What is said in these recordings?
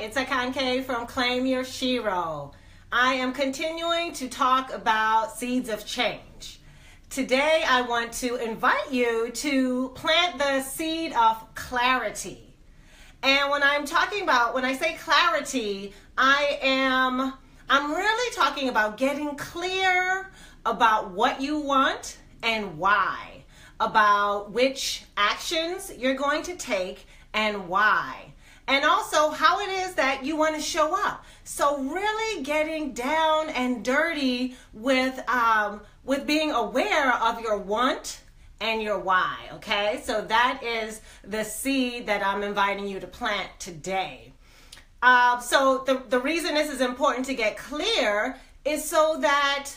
it's Akanke from Claim Your Shiro. I am continuing to talk about seeds of change. Today I want to invite you to plant the seed of clarity. And when I say clarity, I'm really talking about getting clear about what you want and why, about which actions you're going to take and why. And also how it is that you want to show up. So really getting down and dirty with being aware of your want and your why, okay? So that is the seed that I'm inviting you to plant today. So the reason this is important to get clear is so that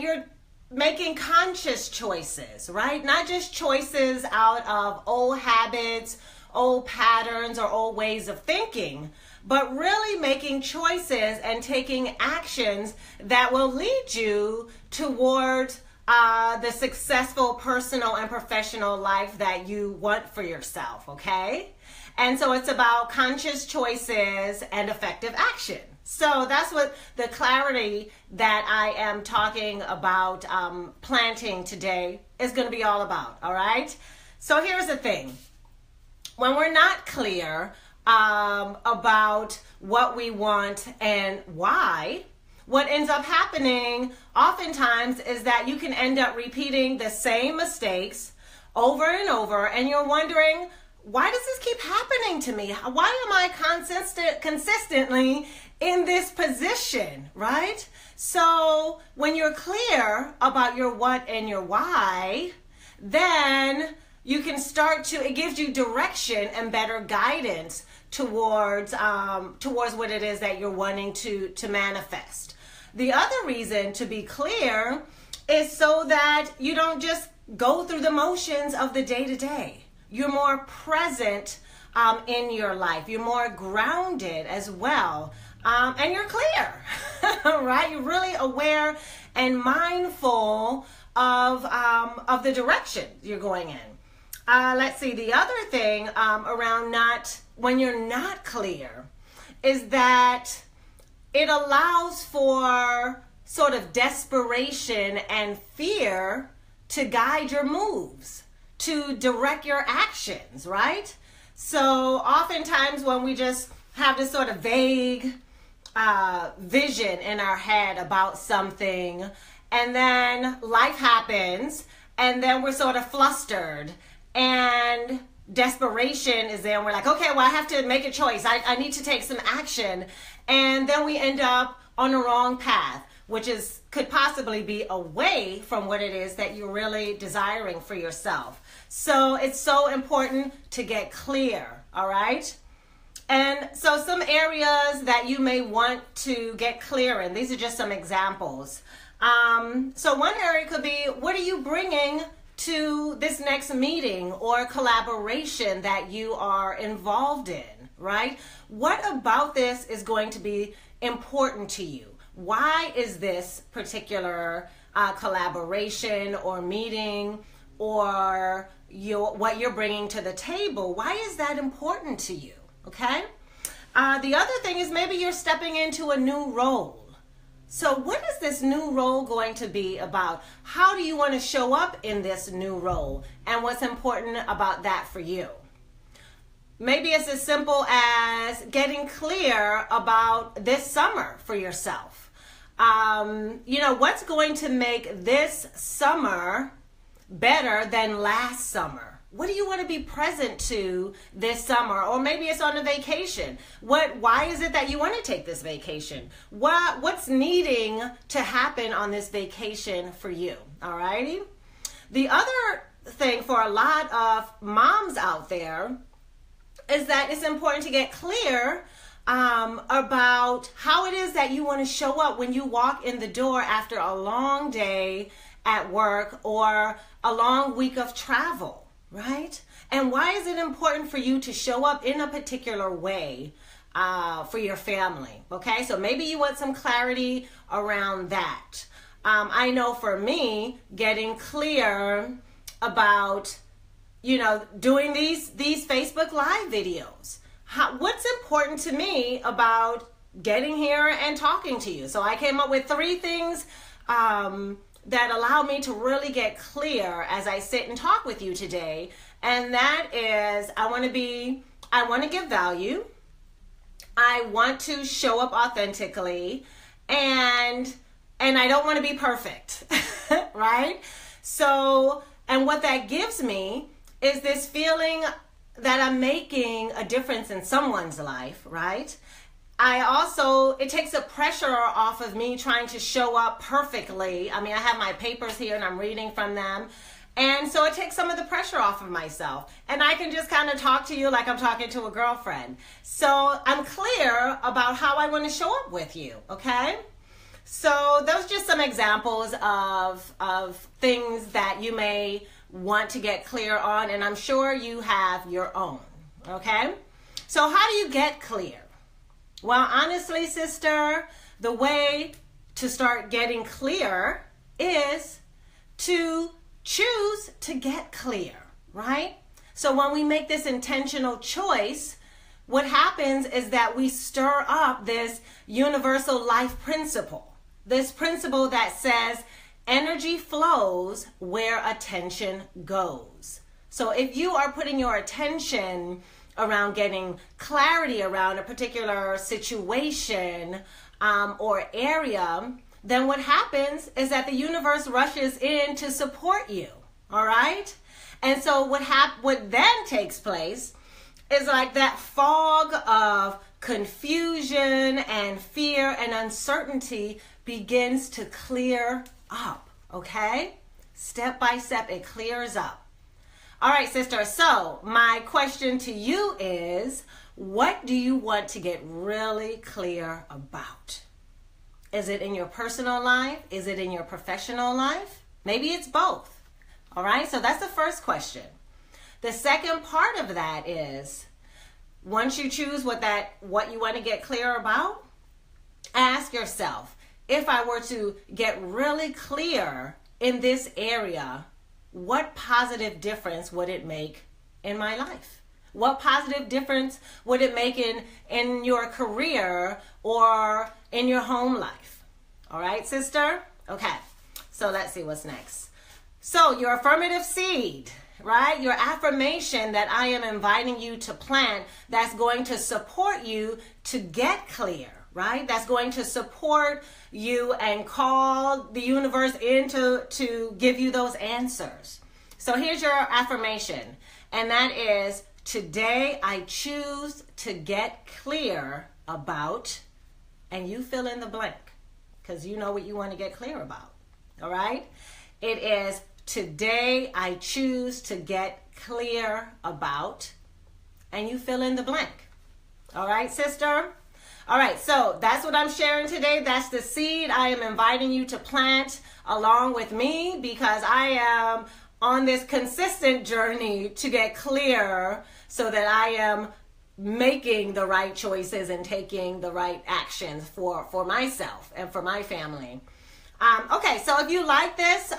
you're making conscious choices, right? Not just choices out of old habits, old patterns, or old ways of thinking, but really making choices and taking actions that will lead you towards the successful personal and professional life that you want for yourself, okay? And so it's about conscious choices and effective action. So that's what the clarity that I am talking about planting today is going to be all about, all right? So here's the thing. When we're not clear about what we want and why, what ends up happening oftentimes is that you can end up repeating the same mistakes over and over, and you're wondering, why does this keep happening to me? Why am I consistently in this position, right? So when you're clear about your what and your why, then you can it gives you direction and better guidance towards what it is that you're wanting to manifest. The other reason to be clear is so that you don't just go through the motions of the day-to-day. You're more present in your life. You're more grounded as well. And you're clear, right? You're really aware and mindful of the direction you're going in. Let's see, the other thing around when you're not clear is that it allows for sort of desperation and fear to guide your moves, to direct your actions, right? So oftentimes when we just have this sort of vague vision in our head about something, and then life happens, and then we're sort of flustered, and desperation is there, and we're like, okay, well, I have to make a choice. I need to take some action. And then we end up on the wrong path, which could possibly be away from what it is that you're really desiring for yourself. So it's so important to get clear, all right? And so some areas that you may want to get clear in, these are just some examples. So one area could be, what are you bringing to this next meeting or collaboration that you are involved in, right? What about this is going to be important to you? Why is this particular collaboration or meeting or what you're bringing to the table, why is that important to you, okay? The other thing is maybe you're stepping into a new role. So what is this new role going to be about? How do you want to show up in this new role? And what's important about that for you? Maybe it's as simple as getting clear about this summer for yourself. What's going to make this summer better than last summer? What do you want to be present to this summer? Or maybe it's on a vacation. Why is it that you want to take this vacation? What's needing to happen on this vacation for you? All righty. The other thing for a lot of moms out there is that it's important to get clear about how it is that you want to show up when you walk in the door after a long day at work or a long week of travel. Right? And why is it important for you to show up in a particular way for your family? Okay, so maybe you want some clarity around that. I know for me, getting clear about, doing these Facebook Live videos. what's important to me about getting here and talking to you. So I came up with 3 things that allow me to really get clear as I sit and talk with you today. And that is, I want to give value. I want to show up authentically, and I don't want to be perfect, right? So, and what that gives me is this feeling that I'm making a difference in someone's life, right? It takes the pressure off of me trying to show up perfectly. I mean, I have my papers here and I'm reading from them. And so it takes some of the pressure off of myself. And I can just kind of talk to you like I'm talking to a girlfriend. So I'm clear about how I want to show up with you, okay? So those are just some examples of things that you may want to get clear on, and I'm sure you have your own, okay? So how do you get clear? Well, honestly, sister, the way to start getting clear is to choose to get clear, right? So when we make this intentional choice, what happens is that we stir up this universal life principle, this principle that says energy flows where attention goes. So if you are putting your attention around getting clarity around a particular situation or area, then what happens is that the universe rushes in to support you, all right? And so what then takes place is like that fog of confusion and fear and uncertainty begins to clear up, okay? Step by step, it clears up. All right, sister, so my question to you is, what do you want to get really clear about? Is it in your personal life? Is it in your professional life? Maybe it's both. All right, so that's the first question. The second part of that is, once you choose what you want to get clear about, ask yourself, if I were to get really clear in this area, what positive difference would it make in my life? What positive difference would it make in your career or in your home life? All right, sister? Okay, so let's see what's next. So your affirmative seed, right? Your affirmation that I am inviting you to plant that's going to support you to get clear, right? That's going to support you and call the universe in to give you those answers. So here's your affirmation, and that is, today I choose to get clear about, and you fill in the blank, because you know what you want to get clear about, all right? It is, today I choose to get clear about, and you fill in the blank. All right, sister? All right, so that's what I'm sharing today. That's the seed I am inviting you to plant along with me, because I am on this consistent journey to get clear so that I am making the right choices and taking the right actions for myself and for my family. Okay, so if you like this,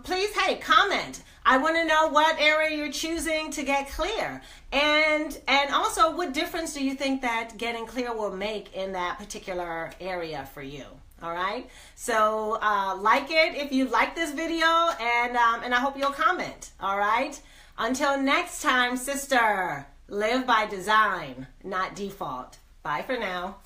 please, hey, comment. I want to know what area you're choosing to get clear. And also, what difference do you think that getting clear will make in that particular area for you? All right, so like it if you like this video, and I hope you'll comment. All right, until next time, sister, live by design, not default. Bye for now.